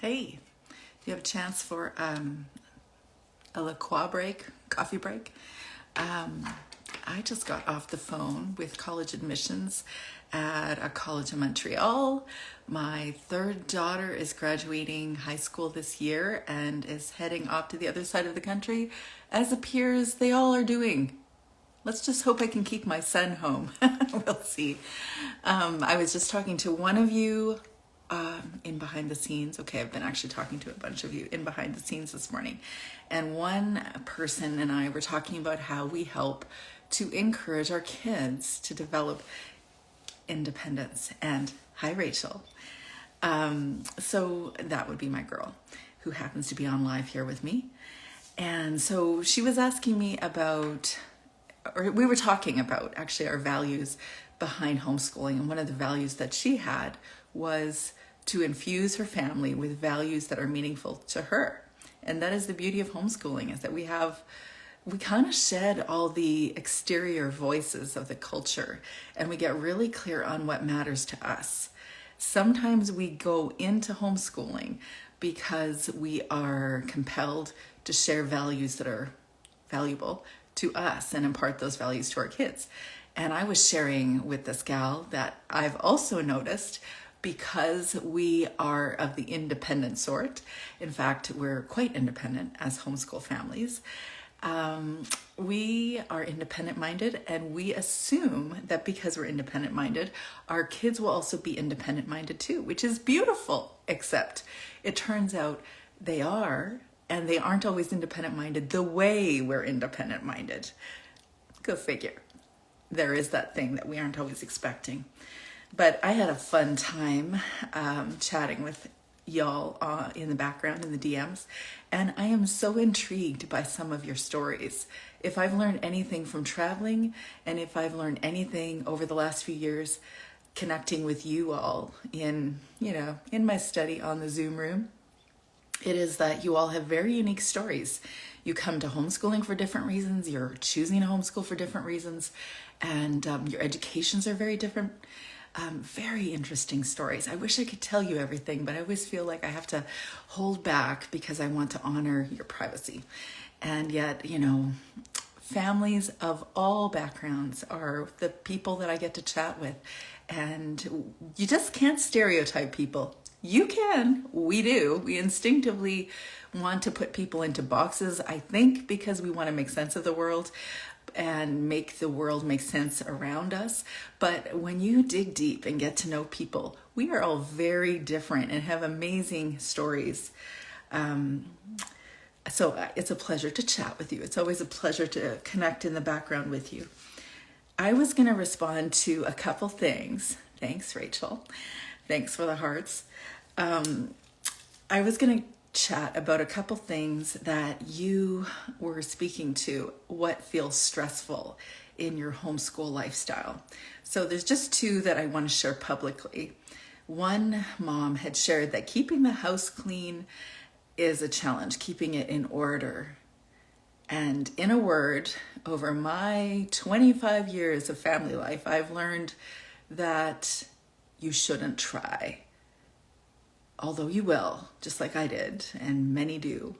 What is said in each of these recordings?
Hey, do you have a chance for a La Croix break, coffee break? Um, I just got off the phone with college admissions at a college in Montreal. My third daughter is graduating high school this year and is heading off to the other side of the country, as appears they all are doing. Let's just hope I can keep my son home. We'll see. I was just talking to one of you in behind the scenes. Okay, I've been actually talking to a bunch of you in behind the scenes this morning. And one person and I were talking about how we help to encourage our kids to develop independence. And hi, Rachel. So that would be my girl who happens to be on live here with me. And so she was asking me about, or we were talking about actually our values behind homeschooling. And one of the values that she had was to infuse her family with values that are meaningful to her. And that is the beauty of homeschooling, is that we kind of shed all the exterior voices of the culture and we get really clear on what matters to us. Sometimes we go into homeschooling because we are compelled to share values that are valuable to us and impart those values to our kids. And I was sharing with this gal that I've also noticed, because we are of the independent sort. In fact, we're quite independent as homeschool families. We are independent minded, and we assume that because we're independent minded, our kids will also be independent minded too, which is beautiful, except it turns out they are, and they aren't always independent minded the way we're independent minded. Go figure. There is that thing that we aren't always expecting. But I had a fun time chatting with y'all in the background in the DMs, and I am so intrigued by some of your stories. If I've learned anything from traveling, and if I've learned anything over the last few years connecting with you all in my study on the Zoom room, it is that you all have very unique stories. You come to homeschooling for different reasons, you're choosing to homeschool for different reasons, and your educations are very different. Very interesting stories. I wish I could tell you everything, but I always feel like I have to hold back because I want to honor your privacy. And yet, families of all backgrounds are the people that I get to chat with. And you just can't stereotype people. You can. We do. We instinctively want to put people into boxes, I think, because we want to make sense of the world and make the world make sense around us. But when you dig deep and get to know people, we are all very different and have amazing stories. So it's a pleasure to chat with you. It's always a pleasure to connect in the background with you. I was going to respond to a couple things. Thanks, Rachel. Thanks for the hearts. I was going to chat about a couple things that you were speaking to, what feels stressful in your homeschool lifestyle. So there's just two that I want to share publicly. One mom had shared that keeping the house clean is a challenge, keeping it in order. And in a word, over my 25 years of family life, I've learned that you shouldn't try. Although you will, just like I did, and many do.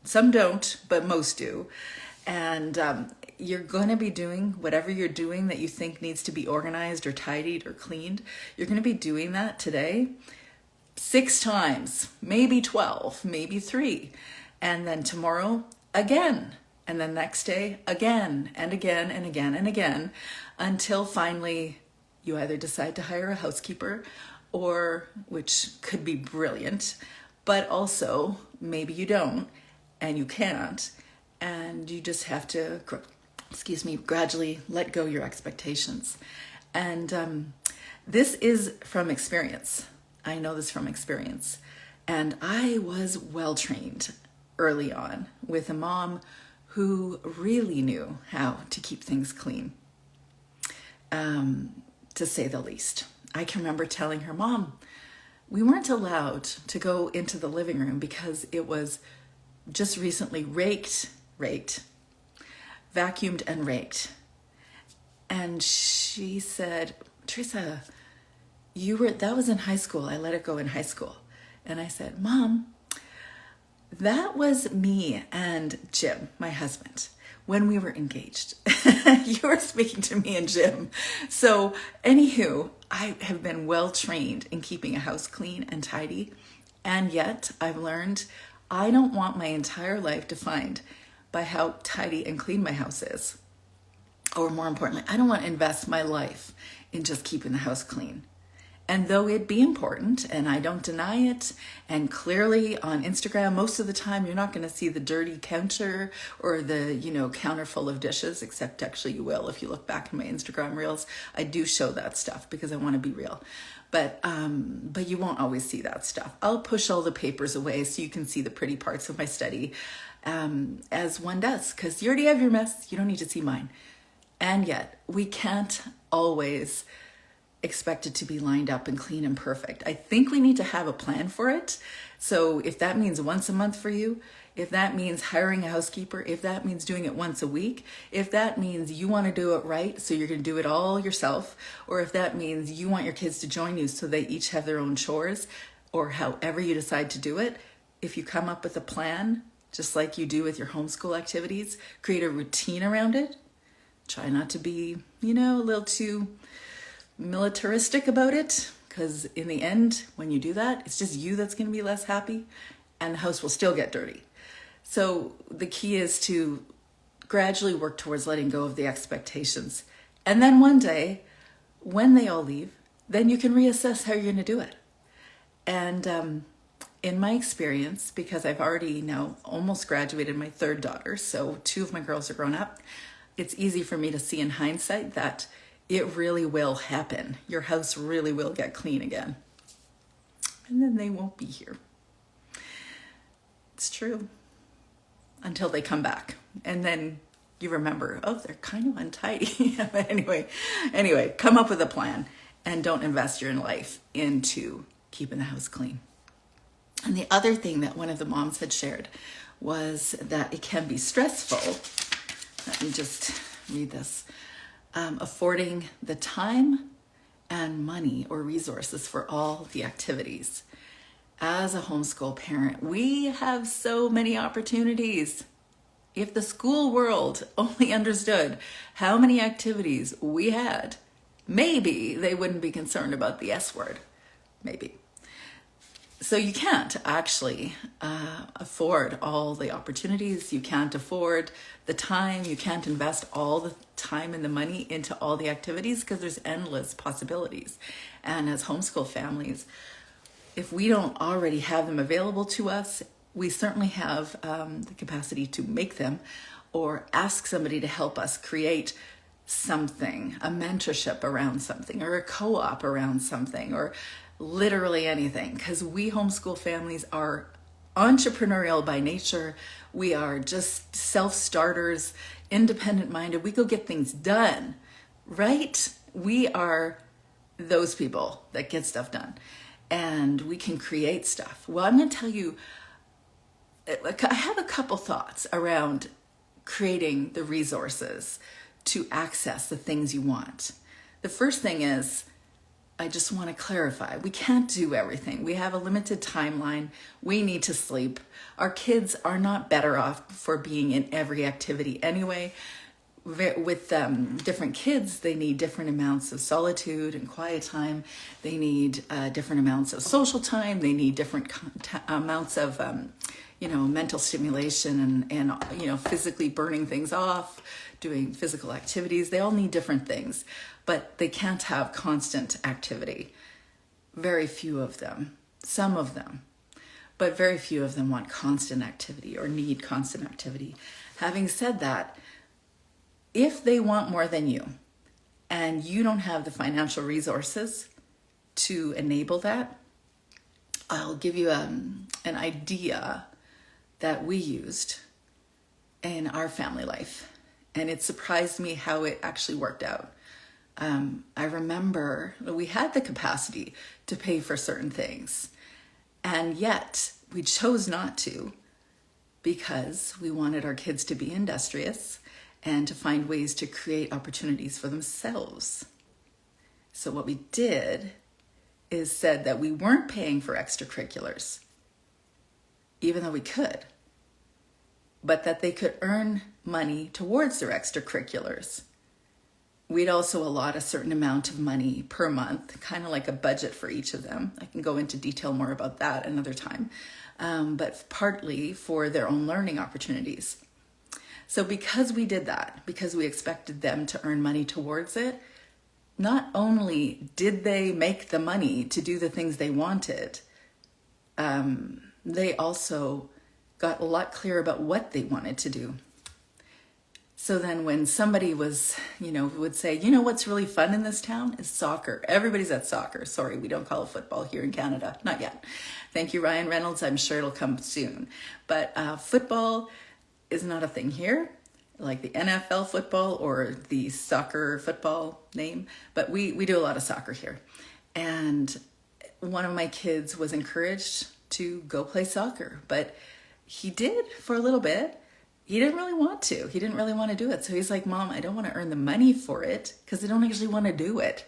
Some don't, but most do. And you're going to be doing whatever you're doing that you think needs to be organized or tidied or cleaned. You're going to be doing that today 6 times, maybe 12, maybe 3. And then tomorrow, again. And then next day, again and again and again and again, until finally you either decide to hire a housekeeper, or, which could be brilliant, but also maybe you don't and you can't, and you just have to, gradually let go your expectations. And this is from experience. I know this from experience. And I was well trained early on with a mom who really knew how to keep things clean, to say the least. I can remember telling her, Mom, we weren't allowed to go into the living room because it was just recently raked, vacuumed and raked. And she said, Teresa, that was in high school. I let it go in high school. And I said, Mom, that was me and Jim, my husband, when we were engaged. You were speaking to me and Jim. So anywho, I have been well trained in keeping a house clean and tidy. And yet I've learned I don't want my entire life defined by how tidy and clean my house is. Or more importantly, I don't want to invest my life in just keeping the house clean. And though it be important, and I don't deny it, and clearly on Instagram, most of the time you're not going to see the dirty counter or the, counter full of dishes, except actually you will if you look back in my Instagram reels. I do show that stuff because I want to be real. But you won't always see that stuff. I'll push all the papers away so you can see the pretty parts of my study, as one does, because you already have your mess. You don't need to see mine. And yet we can't always expect it to be lined up and clean and perfect. I think we need to have a plan for it. So if that means once a month for you, if that means hiring a housekeeper, if that means doing it once a week, if that means you want to do it right, so you're going to do it all yourself, or if that means you want your kids to join you so they each have their own chores, or however you decide to do it, if you come up with a plan, just like you do with your homeschool activities, create a routine around it. Try not to be, a little too militaristic about it, because in the end, when you do that, it's just you that's going to be less happy and the house will still get dirty. So the key is to gradually work towards letting go of the expectations. And then one day, when they all leave, then you can reassess how you're going to do it. And in my experience, because I've already now almost graduated my third daughter, so 2 of my girls are grown up, it's easy for me to see in hindsight that it really will happen. Your house really will get clean again. And then they won't be here. It's true. Until they come back. And then you remember, oh, they're kind of untidy. But anyway, come up with a plan and don't invest your life into keeping the house clean. And the other thing that one of the moms had shared was that it can be stressful. Let me just read this. Affording the time and money or resources for all the activities. As a homeschool parent, we have so many opportunities. If the school world only understood how many activities we had, maybe they wouldn't be concerned about the S word. Maybe. So you can't actually afford all the opportunities. You can't afford the time. You can't invest all the time and the money into all the activities because there's endless possibilities. And as homeschool families, if we don't already have them available to us, we certainly have the capacity to make them or ask somebody to help us create something, a mentorship around something or a co-op around something or literally anything, because we homeschool families are entrepreneurial by nature. We are just self-starters, independent-minded. We go get things done, right? We are those people that get stuff done, and we can create stuff. Well, I'm going to tell you, I have a couple thoughts around creating the resources to access the things you want. The first thing is, I just want to clarify, we can't do everything. We have a limited timeline. We need to sleep. Our kids are not better off for being in every activity anyway. With different kids, they need different amounts of solitude and quiet time. They need different amounts of social time. They need different amounts of mental stimulation and physically burning things off, doing physical activities. They all need different things, but they can't have constant activity. Very few of them, some of them, but very few of them want constant activity or need constant activity. Having said that, if they want more than you and you don't have the financial resources to enable that, I'll give you an idea that we used in our family life. And it surprised me how it actually worked out. I remember we had the capacity to pay for certain things, and yet we chose not to because we wanted our kids to be industrious and to find ways to create opportunities for themselves. So what we did is said that we weren't paying for extracurriculars, even though we could, but that they could earn money towards their extracurriculars. We'd also allot a certain amount of money per month, kind of like a budget for each of them. I can go into detail more about that another time, but partly for their own learning opportunities. So because we did that, because we expected them to earn money towards it, not only did they make the money to do the things they wanted, they also got a lot clearer about what they wanted to do. So then when somebody was, would say, what's really fun in this town is soccer. Everybody's at soccer. Sorry, we don't call it football here in Canada. Not yet. Thank you, Ryan Reynolds. I'm sure it'll come soon. But football is not a thing here, like the NFL football or the soccer football name. But we do a lot of soccer here. And one of my kids was encouraged to go play soccer. But he did for a little bit. He didn't really want to. He didn't really want to do it. So he's like, Mom, I don't want to earn the money for it because I don't actually want to do it.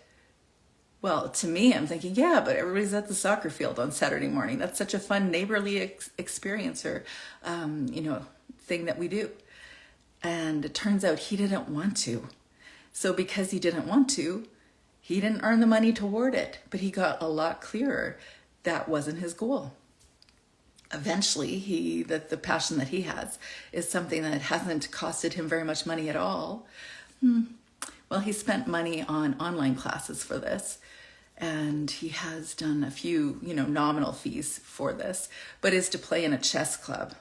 Well, to me, I'm thinking, yeah, but everybody's at the soccer field on Saturday morning. That's such a fun neighborly experience or, thing that we do. And it turns out he didn't want to. So because he didn't want to, he didn't earn the money toward it. But he got a lot clearer that wasn't his goal. Eventually, the passion that he has is something that hasn't costed him very much money at all. Well, he spent money on online classes for this, and he has done a few, nominal fees for this, but is to play in a chess club.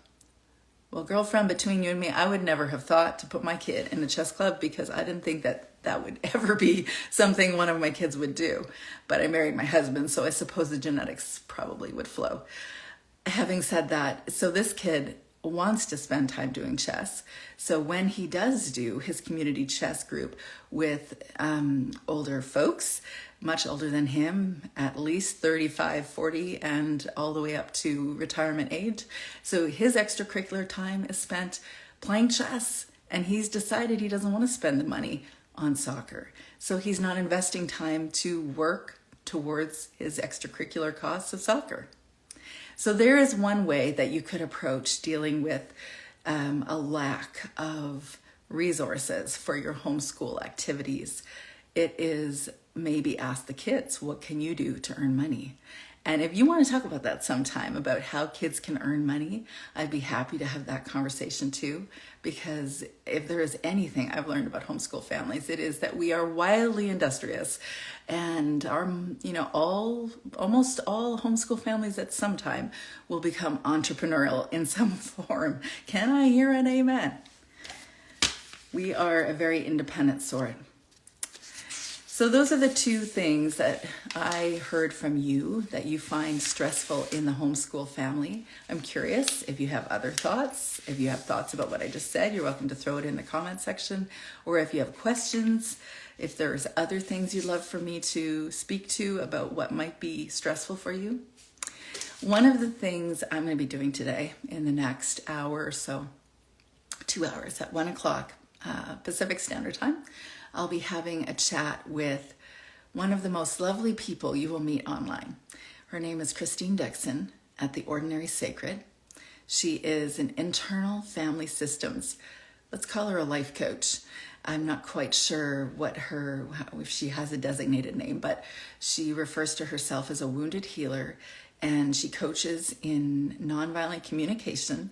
Well, girlfriend, between you and me, I would never have thought to put my kid in a chess club because I didn't think that would ever be something one of my kids would do. But I married my husband, so I suppose the genetics probably would flow. Having said that, so this kid wants to spend time doing chess. So when he does do his community chess group with older folks, much older than him, at least 35, 40, and all the way up to retirement age. So his extracurricular time is spent playing chess, and he's decided he doesn't want to spend the money on soccer. So he's not investing time to work towards his extracurricular costs of soccer. So there is one way that you could approach dealing with a lack of resources for your homeschool activities. It is maybe ask the kids, what can you do to earn money? And if you want to talk about that sometime, about how kids can earn money, I'd be happy to have that conversation too. Because if there is anything I've learned about homeschool families, it is that we are wildly industrious, and almost all homeschool families at some time will become entrepreneurial in some form. Can I hear an amen? We are a very independent sort. So those are the two things that I heard from you that you find stressful in the homeschool family. I'm curious if you have other thoughts. If you have thoughts about what I just said, you're welcome to throw it in the comment section. Or if you have questions, if there's other things you'd love for me to speak to about what might be stressful for you. One of the things I'm going to be doing today in the next hour or so, 2 hours at 1 o'clock Pacific Standard Time, I'll be having a chat with one of the most lovely people you will meet online. Her name is Christine Dixon at The Ordinary Sacred. She is an internal family systems, let's call her a life coach. I'm not quite sure if she has a designated name, but she refers to herself as a wounded healer, and she coaches in nonviolent communication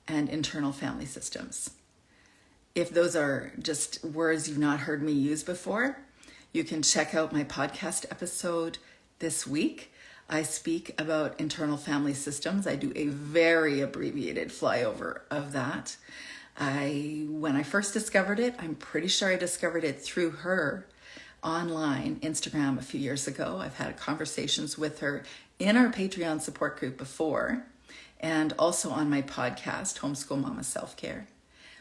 and internal family systems. If those are just words you've not heard me use before, you can check out my podcast episode this week. I speak about internal family systems. I do a very abbreviated flyover of that. When I first discovered it, I'm pretty sure I discovered it through her online Instagram a few years ago. I've had conversations with her in our Patreon support group before, and also on my podcast, Homeschool Mama Self-Care.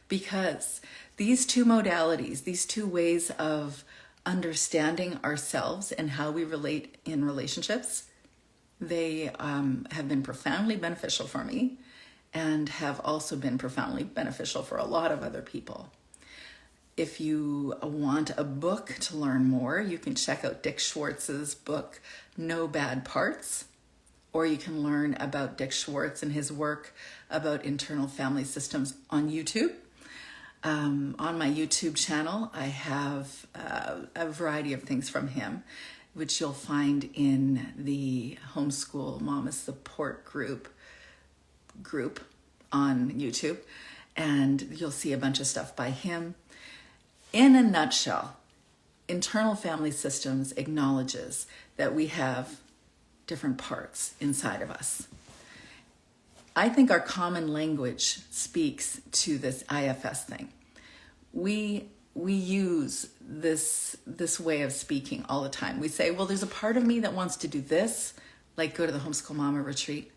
Because these two modalities, these two ways of understanding ourselves and how we relate in relationships, they have been profoundly beneficial for me and have also been profoundly beneficial for a lot of other people. If you want a book to learn more, you can check out Dick Schwartz's book, No Bad Parts, or you can learn about Dick Schwartz and his work about internal family systems on YouTube. On my YouTube channel, I have a variety of things from him, which you'll find in the Homeschool Mama Support group on YouTube, and you'll see a bunch of stuff by him. In a nutshell, internal family systems acknowledges that we have different parts inside of us. I think our common language speaks to this IFS thing. We use this way of speaking all the time. We say, well, there's a part of me that wants to do this, like go to the Homeschool Mama retreat,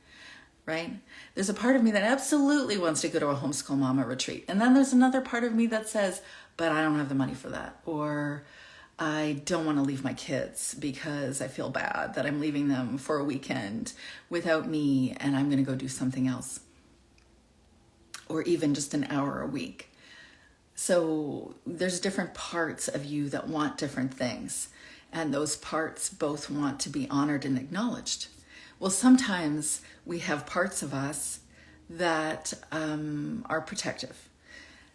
right? There's a part of me that absolutely wants to go to a Homeschool Mama retreat. And then there's another part of me that says, but I don't have the money for that. Or I don't want to leave my kids because I feel bad that I'm leaving them for a weekend without me and I'm going to go do something else. Or even just an hour a week. So there's different parts of you that want different things. And those parts both want to be honored and acknowledged. Well, sometimes we have parts of us that are protective.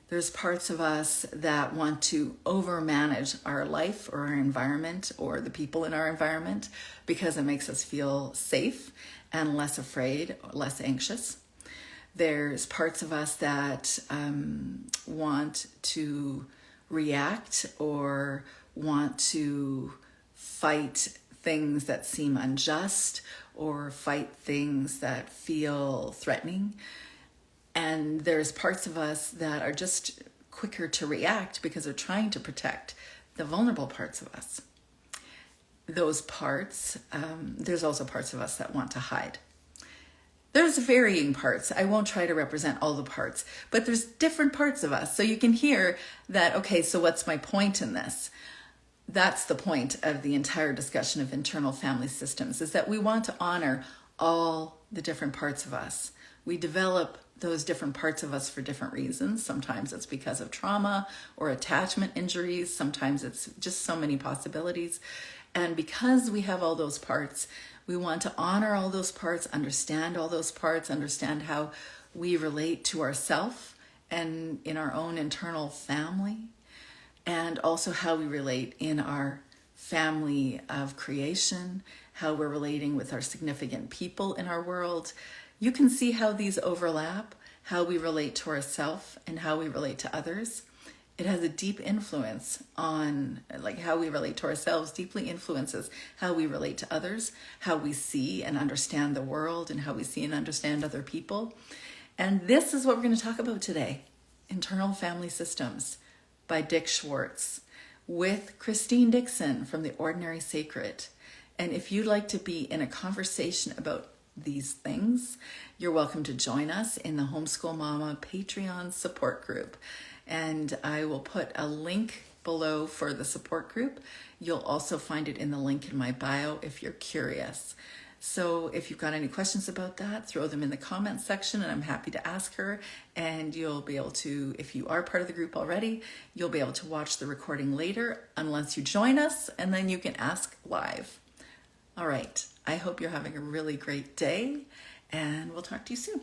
There's parts of us that want to overmanage our life or our environment or the people in our environment because it makes us feel safe and less afraid, less anxious. There's parts of us that want to react or want to fight things that seem unjust or fight things that feel threatening. And there's parts of us that are just quicker to react because they're trying to protect the vulnerable parts of us. Those parts, there's also parts of us that want to hide. There's varying parts. I won't try to represent all the parts, but there's different parts of us. So you can hear that, okay, so what's my point in this? That's the point of the entire discussion of internal family systems, is that we want to honor all the different parts of us. We develop those different parts of us for different reasons. Sometimes it's because of trauma or attachment injuries. Sometimes it's just so many possibilities. And because we have all those parts, we want to honor all those parts, understand all those parts, understand how we relate to ourselves and in our own internal family, and also how we relate in our family of creation, how we're relating with our significant people in our world. You can see how these overlap, how we relate to ourselves and how we relate to others. It has a deep influence on, like, how we relate to ourselves deeply influences how we relate to others, how we see and understand the world, and how we see and understand other people. And this is what we're going to talk about today. Internal Family Systems by Dick Schwartz with Christine Dixon from The Ordinary Sacred. And if you'd like to be in a conversation about these things, you're welcome to join us in the Homeschool Mama Patreon support group. And I will put a link below for the support group. You'll also find it in the link in my bio if you're curious. So if you've got any questions about that, throw them in the comments section and I'm happy to ask her. And you'll be able to, if you are part of the group already, you'll be able to watch the recording later unless you join us, and then you can ask live. All right, I hope you're having a really great day and we'll talk to you soon.